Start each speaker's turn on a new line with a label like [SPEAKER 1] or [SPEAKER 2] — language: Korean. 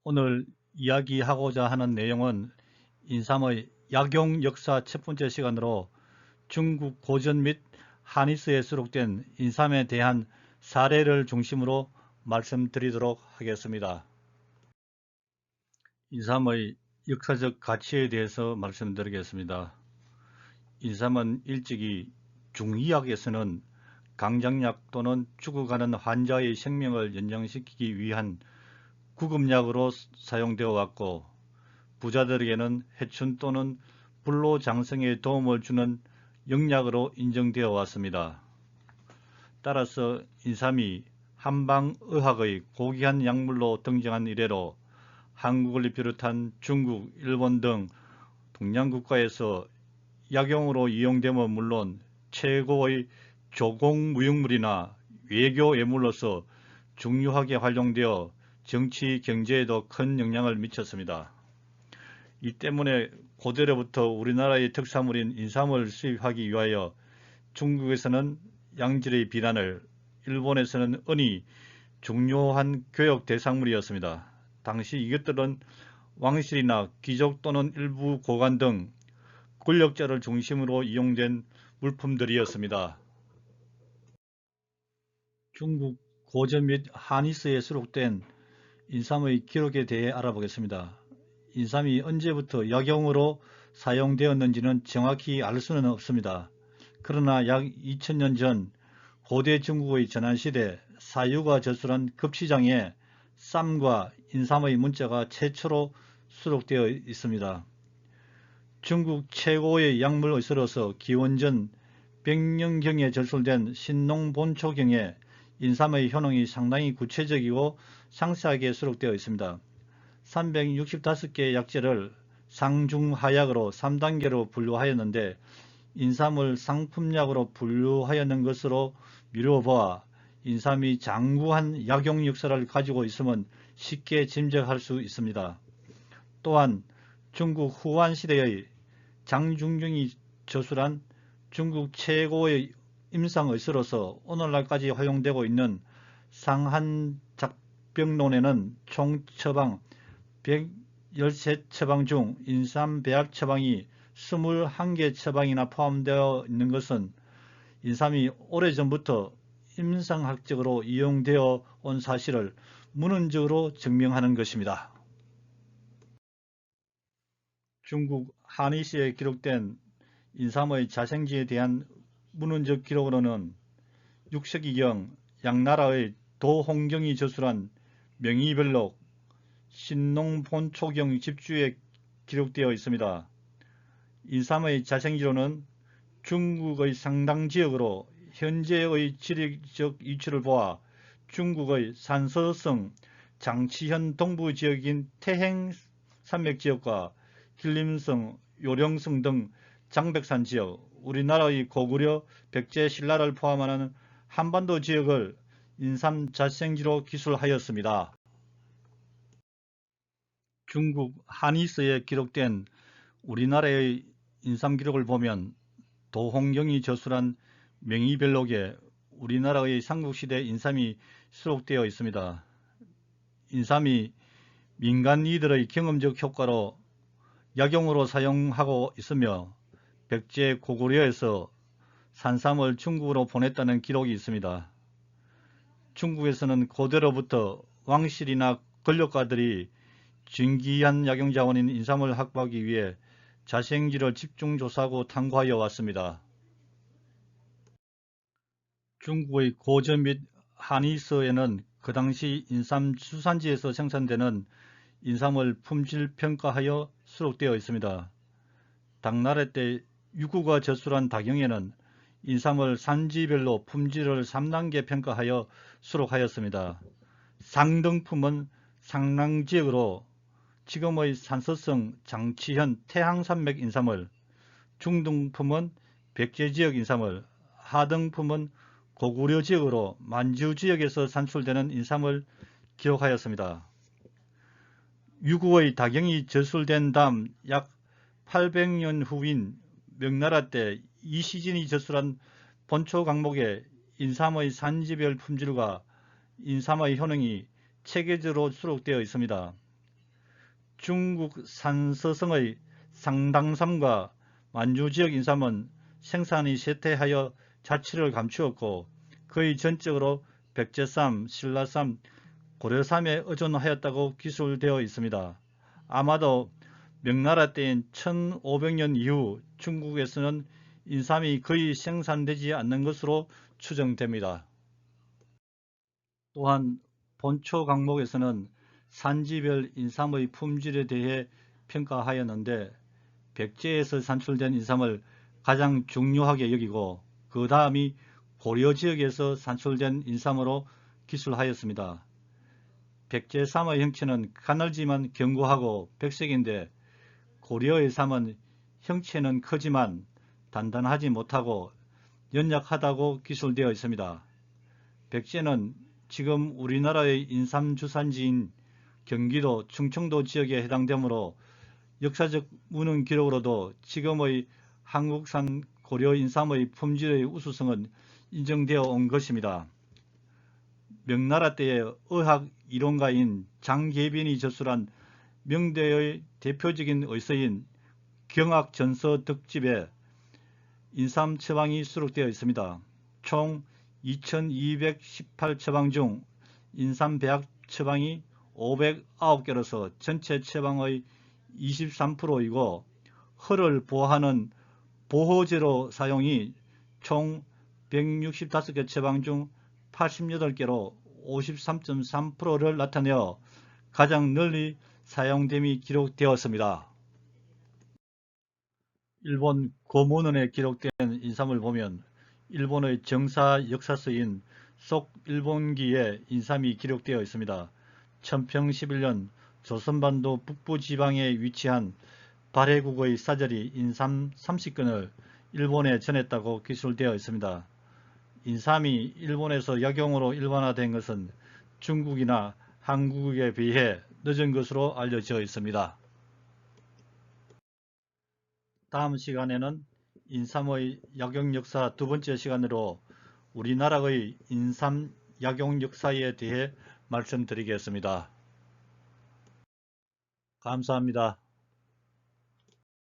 [SPEAKER 1] 오늘 이야기하고자 하는 내용은 인삼의 약용 역사 첫 번째 시간으로 중국 고전 및 한의서에 수록된 인삼에 대한 사례를 중심으로 말씀드리도록 하겠습니다. 인삼의 역사적 가치에 대해서 말씀드리겠습니다. 인삼은 일찍이 중의학에서는 강장약 또는 죽어가는 환자의 생명을 연장시키기 위한 구급약으로 사용되어 왔고, 부자들에게는 해춘 또는 불로 장성에 도움을 주는 영약으로 인정되어 왔습니다. 따라서 인삼이 한방의학의 고귀한 약물로 등장한 이래로 한국을 비롯한 중국, 일본 등 동양국가에서 약용으로 이용됨은 물론 최고의 조공무용물이나 외교 예물로서 중요하게 활용되어 정치, 경제에도 큰 영향을 미쳤습니다. 이 때문에 고대로부터 우리나라의 특산물인 인삼을 수입하기 위하여 중국에서는 양질의 비단을, 일본에서는 은이 중요한 교역 대상물이었습니다. 당시 이것들은 왕실이나 귀족 또는 일부 고관 등 권력자를 중심으로 이용된 물품들이었습니다. 중국 고전 및 한의서에 수록된 인삼의 기록에 대해 알아보겠습니다. 인삼이 언제부터 약용으로 사용되었는지는 정확히 알 수는 없습니다. 그러나 약 2000년 전 고대 중국의 전환시대 사유가 저술한 급시장에 쌈과 인삼의 문자가 최초로 수록되어 있습니다. 중국 최고의 약물의서로서 기원전 100년경에 저술된 신농본초경에 인삼의 효능이 상당히 구체적이고 상세하게 수록되어 있습니다. 365개의 약재를 상중하약으로 3단계로 분류하였는데 인삼을 상품약으로 분류하였는 것으로 미루어보아 인삼이 장구한 약용 역사를 가지고 있음은 쉽게 짐작할 수 있습니다. 또한 중국 후한시대의 장중경이 저술한 중국 최고의 임상의서로서 오늘날까지 활용되고 있는 상한작병론에는 총 처방 113처방 중 인삼배합 처방이 21개 처방이나 포함되어 있는 것은 인삼이 오래전부터 임상학적으로 이용되어 온 사실을 문헌적으로 증명하는 것입니다. 중국 한의시에 기록된 인삼의 자생지에 대한 문헌적 기록으로는 6세기경 양나라의 도홍경이 저술한 명의별록 신농본초경 집주에 기록되어 있습니다. 인삼의 자생지로는 중국의 상당 지역으로 현재의 지리적 위치를 보아 중국의 산서성 장치현 동부 지역인 태행 산맥 지역과 신림성, 요령성 등 장백산 지역, 우리나라의 고구려, 백제, 신라를 포함하는 한반도 지역을 인삼 자생지로 기술하였습니다. 중국 한의서에 기록된 우리나라의 인삼 기록을 보면 도홍경이 저술한 명의별록에 우리나라의 삼국시대 인삼이 수록되어 있습니다. 인삼이 민간 이들의 경험적 효과로 약용으로 사용하고 있으며 백제 고구려에서 산삼을 중국으로 보냈다는 기록이 있습니다. 중국에서는 고대로부터 왕실이나 권력가들이 진귀한 약용자원인 인삼을 확보하기 위해 자생지를 집중 조사하고 탐구하여 왔습니다. 중국의 고전 및 한의서에는 그 당시 인삼 수산지에서 생산되는 인삼을 품질 평가하여 수록되어 있습니다. 당나라 때 유구가 저술한 다경에는 인삼을 산지별로 품질을 3단계 평가하여 수록하였습니다. 상등품은 상랑지역으로 지금의 산서성 장치현 태항산맥 인삼을, 중등품은 백제지역 인삼을, 하등품은 고구려 지역으로 만주 지역에서 산출되는 인삼을 기록하였습니다. 유구의 다경이 저술된 다음 약 800년 후인 명나라 때 이시진이 저술한 본초 강목에 인삼의 산지별 품질과 인삼의 효능이 체계적으로 수록되어 있습니다. 중국 산서성의 상당삼과 만주 지역 인삼은 생산이 쇠퇴하여 자취를 감추었고 거의 전적으로 백제삼, 신라삼, 고려삼에 의존하였다고 기술되어 있습니다. 아마도 명나라 때인 1500년 이후 중국에서는 인삼이 거의 생산되지 않는 것으로 추정됩니다. 또한 본초 강목에서는 산지별 인삼의 품질에 대해 평가하였는데 백제에서 산출된 인삼을 가장 중요하게 여기고 그 다음이 고려 지역에서 산출된 인삼으로 기술하였습니다. 백제삼의 형체는 가늘지만 견고하고 백색인데 고려의 삼은 형체는 크지만 단단하지 못하고 연약하다고 기술되어 있습니다. 백제는 지금 우리나라의 인삼 주산지인 경기도 충청도 지역에 해당되므로 역사적 문헌 기록으로도 지금의 한국산 고려 인삼의 품질의 우수성은 인정되어 온 것입니다. 명나라 때의 의학 이론가인 장계빈이 저술한 명대의 대표적인 의서인 경학전서 득집에 인삼 처방이 수록되어 있습니다. 총 2218 처방 중 인삼 배합 처방이 509개로서 전체 처방의 23%이고 혈을 보호하는 보호제로 사용이 총 165개 처방 중 88개로 53.3%를 나타내어 가장 널리 사용됨이 기록되었습니다. 일본 고문원에 기록된 인삼을 보면 일본의 정사 역사서인 속일본기에 인삼이 기록되어 있습니다. 천평 11년 조선반도 북부 지방에 위치한 발해국의 사절이 인삼 30건을 일본에 전했다고 기술되어 있습니다. 인삼이 일본에서 약용으로 일반화된 것은 중국이나 한국에 비해 늦은 것으로 알려져 있습니다. 다음 시간에는 인삼의 약용 역사 두 번째 시간으로 우리나라의 인삼 약용 역사에 대해 말씀드리겠습니다. 감사합니다.